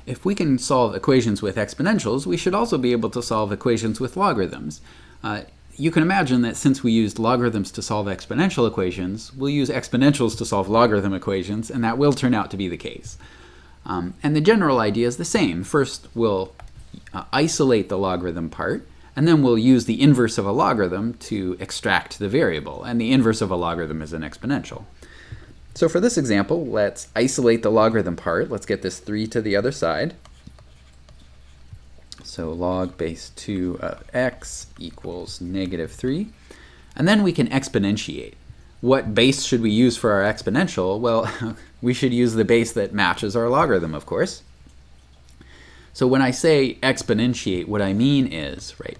if we can solve equations with exponentials, we should also be able to solve equations with logarithms. You can imagine that since we used logarithms to solve exponential equations, we'll use exponentials to solve logarithm equations, and that will turn out to be the case. And the general idea is the same. First, we'll isolate the logarithm part, and then we'll use the inverse of a logarithm to extract the variable, and the inverse of a logarithm is an exponential. So for this example, let's isolate the logarithm part. Let's get this 3 to the other side. So log base 2 of x equals -3. And then we can exponentiate. What base should we use for our exponential? Well, we should use the base that matches our logarithm, of course. So when I say exponentiate, what I mean is, right,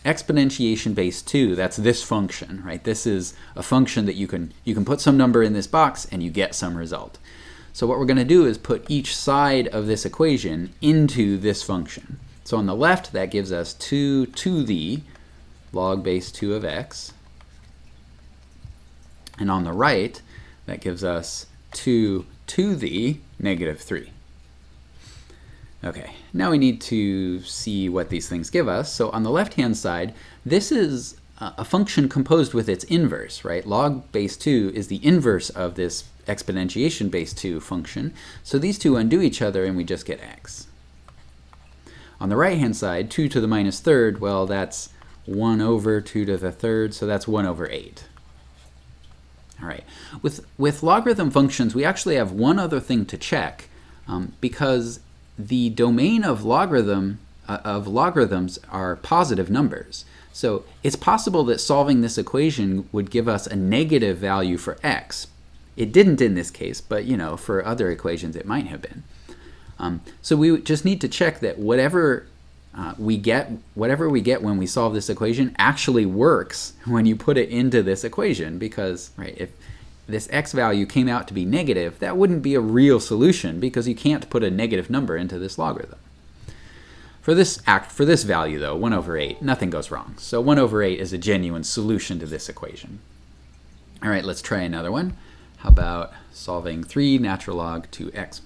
exponentiation base 2, that's this function, right? This is a function that you can put some number in this box and you get some result. So what we're going to do is put each side of this equation into this function. So on the left, that gives us 2 to the log base 2 of x. And on the right, that gives us 2 to the -3. Okay, now we need to see what these things give us. So on the left-hand side, this is a function composed with its inverse, right? Log base 2 is the inverse of this exponentiation base 2 function. So these two undo each other and we just get x. On the right-hand side, 2 to the -3rd, well, that's 1 over 2 to the 3rd, so that's 1 over 8. All right, with logarithm functions, we actually have one other thing to check, because the domain of logarithms are positive numbers. So it's possible that solving this equation would give us a negative value for x. It didn't in this case, but for other equations it might have been. So we just need to check that whatever we get when we solve this equation actually works when you put it into this equation, because right, if this x value came out to be negative, that wouldn't be a real solution because you can't put a negative number into this logarithm. For this value though, 1 over 8, nothing goes wrong. So 1 over 8 is a genuine solution to this equation. All right, let's try another one. How about solving 3 natural log 2x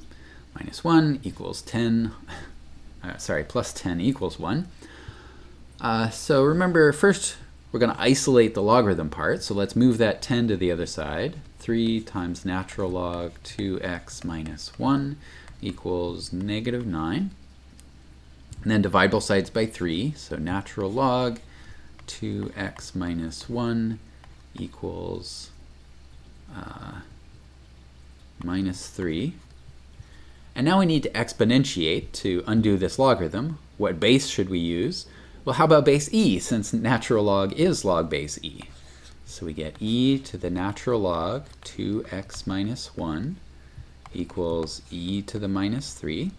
minus 1 equals 10, plus 10 equals 1. So remember, first we're going to isolate the logarithm part. So let's move that 10 to the other side. 3 times natural log 2x minus 1 equals -9. And then divide both sides by 3. So natural log 2x minus 1 equals -3. And now we need to exponentiate to undo this logarithm. What base should we use? Well, how about base e, since natural log is log base e? So we get e to the natural log 2x minus 1 equals e to the -3.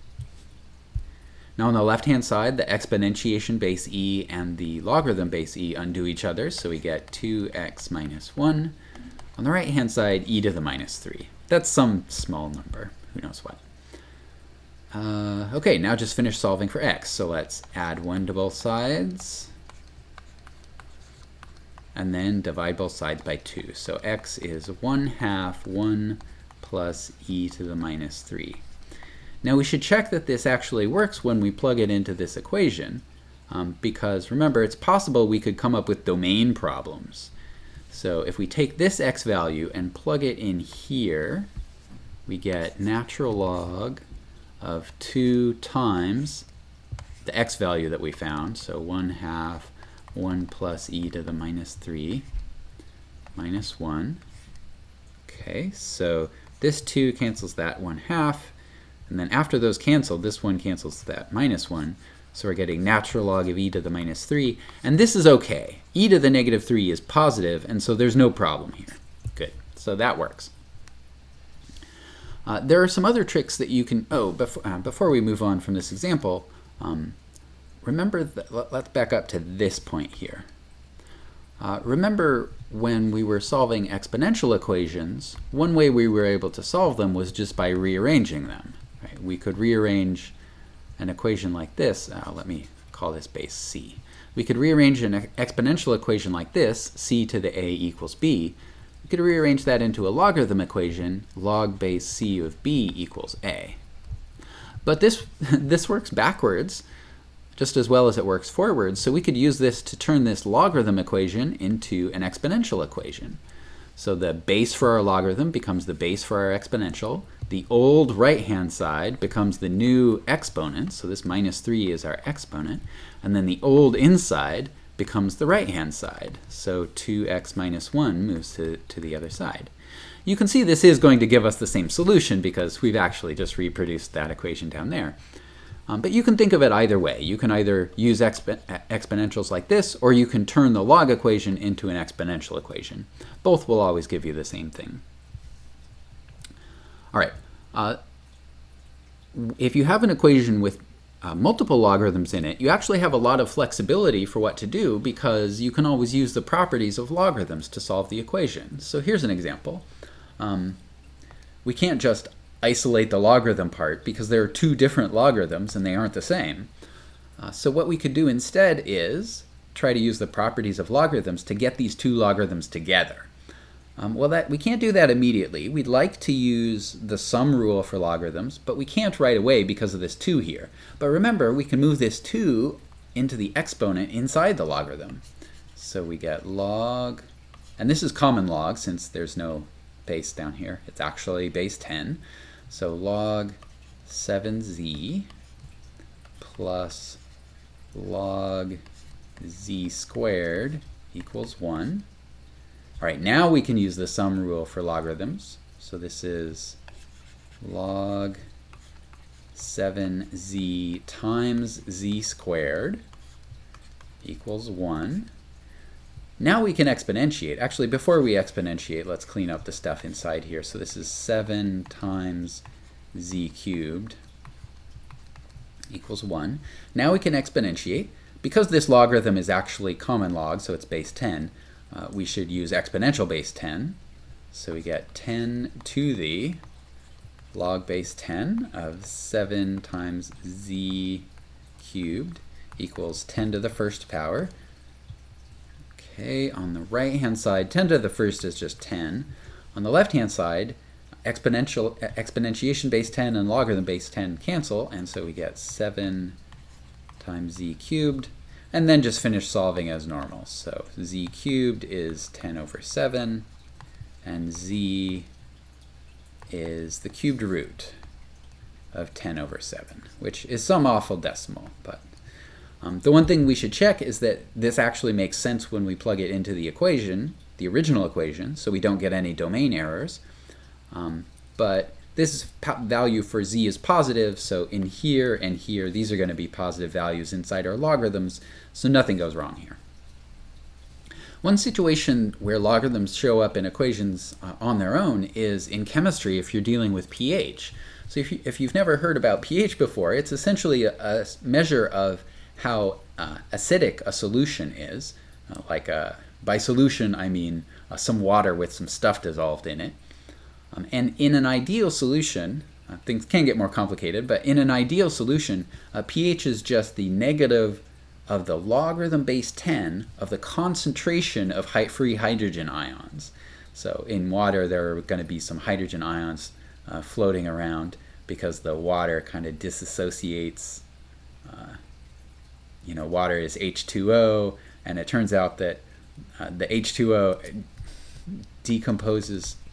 Now on the left-hand side, the exponentiation base e and the logarithm base e undo each other, so we get 2x minus 1. On the right-hand side, e to the -3. That's some small number, who knows what. Okay, now just finish solving for x. So let's add 1 to both sides, and then divide both sides by 2. So x is 1/2 1 plus e to the -3. Now we should check that this actually works when we plug it into this equation, because remember, it's possible we could come up with domain problems. So if we take this x value and plug it in here, we get natural log of 2 times the x value that we found, so 1/2 1 plus e to the -3 minus 1. Okay, so this 2 cancels that 1/2, and then after those cancel, this 1 cancels that -1, so we're getting natural log of e to the -3, and this is okay. E to the -3 is positive, and so there's no problem here. Good, so that works. There are some other tricks that you can, before we move on from this example, remember that, let's back up to this point here. Remember when we were solving exponential equations, one way we were able to solve them was just by rearranging them. Right? We could rearrange an equation like this. Let me call this base c. We could rearrange an exponential equation like this, c to the a equals b. We could rearrange that into a logarithm equation, log base c of b equals a. But this, this works backwards just as well as it works forwards, so we could use this to turn this logarithm equation into an exponential equation. So the base for our logarithm becomes the base for our exponential. The old right-hand side becomes the new exponent, so this minus 3 is our exponent. And then the old inside becomes the right-hand side, so 2x minus 1 moves to the other side. You can see this is going to give us the same solution because we've actually just reproduced that equation down there. But you can think of it either way. You can either use exponentials like this, or you can turn the log equation into an exponential equation. Both will always give you the same thing. All right. If you have an equation with multiple logarithms in it, you actually have a lot of flexibility for what to do because you can always use the properties of logarithms to solve the equation. So here's an example. We can't just isolate the logarithm part because there are two different logarithms and they aren't the same. So what we could do instead is try to use the properties of logarithms to get these two logarithms together. Well, we can't do that immediately. We'd like to use the sum rule for logarithms, but we can't right away because of this 2 here. But remember, we can move this 2 into the exponent inside the logarithm. So we get log, and this is common log since there's no base down here. It's actually base 10. So log 7z plus log z squared equals 1. All right, now we can use the sum rule for logarithms. So this is log 7z times z squared equals 1. Now we can exponentiate. Actually, before we exponentiate, let's clean up the stuff inside here. So this is 7 times z cubed equals 1. Now we can exponentiate. Because this logarithm is actually common log, so it's base 10, we should use exponential base 10. So we get 10 to the log base 10 of 7 times z cubed equals 10 to the first power. Okay, on the right-hand side, 10 to the first is just 10. On the left-hand side, exponentiation base 10 and logarithm base 10 cancel, and so we get 7 times z cubed, and then just finish solving as normal. So z cubed is 10 over 7, and z is the cubed root of 10 over 7, which is some awful decimal, but the one thing we should check is that this actually makes sense when we plug it into the equation, the original equation, so we don't get any domain errors. But this value for z is positive, so in here and here, these are going to be positive values inside our logarithms, so nothing goes wrong here. One situation where logarithms show up in equations on their own is in chemistry if you're dealing with pH. So if you've never heard about pH before, it's essentially a measure of how acidic a solution is. By solution, I mean some water with some stuff dissolved in it. And in an ideal solution, things can get more complicated, but in an ideal solution, pH is just the negative of the logarithm base 10 of the concentration of free hydrogen ions. So in water, there are going to be some hydrogen ions floating around because the water kind of disassociates. Water is H2O, and it turns out that the H2O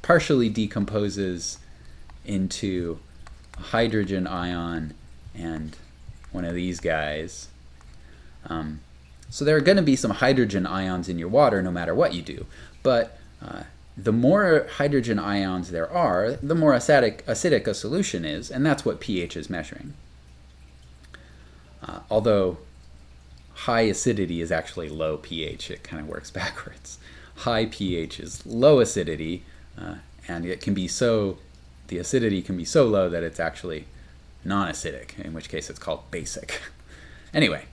partially decomposes into a hydrogen ion and one of these guys. So there are going to be some hydrogen ions in your water no matter what you do, but the more hydrogen ions there are, the more acidic a solution is, and that's what pH is measuring. Although high acidity is actually low pH, it kind of works backwards. High pH is low acidity, and it can be the acidity can be so low that it's actually non-acidic, in which case it's called basic. Anyway,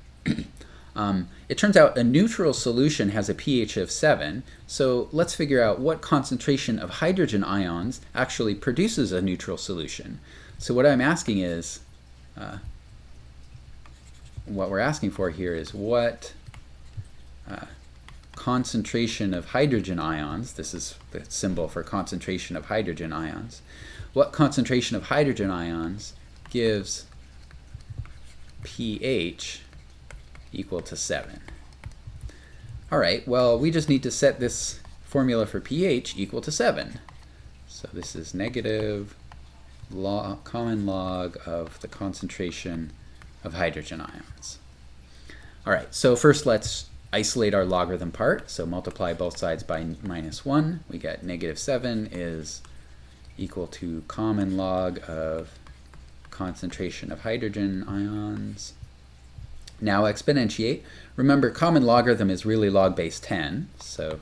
it turns out a neutral solution has a pH of 7, so let's figure out what concentration of hydrogen ions actually produces a neutral solution. So what I'm asking is, what we're asking for here is what concentration of hydrogen ions, this is the symbol for concentration of hydrogen ions, what concentration of hydrogen ions gives pH equal to 7. All right, well, we just need to set this formula for pH equal to 7. So this is negative common log of the concentration of hydrogen ions. All right, so first let's isolate our logarithm part. So multiply both sides by -1. We get negative 7 is equal to common log of concentration of hydrogen ions. Now exponentiate. Remember, common logarithm is really log base 10. So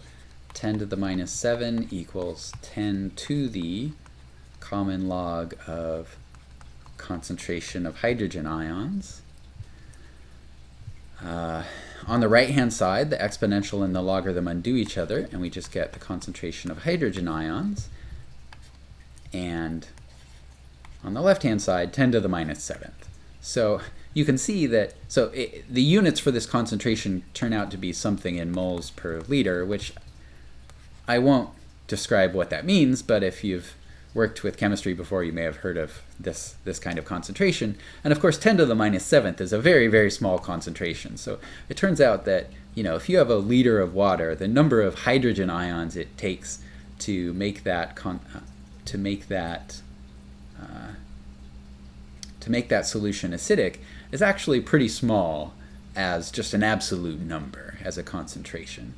10 to the minus 7 equals 10 to the common log of concentration of hydrogen ions. On the right-hand side, the exponential and the logarithm undo each other, and we just get the concentration of hydrogen ions. And on the left-hand side, 10 to the minus 7th. So you can see that, the units for this concentration turn out to be something in moles per liter, which I won't describe what that means, but if you've worked with chemistry before, you may have heard of this kind of concentration. And of course, 10 to the minus 7th is a very, very small concentration. So it turns out that, if you have a liter of water, the number of hydrogen ions it takes to make that solution acidic is actually pretty small as just an absolute number, as a concentration.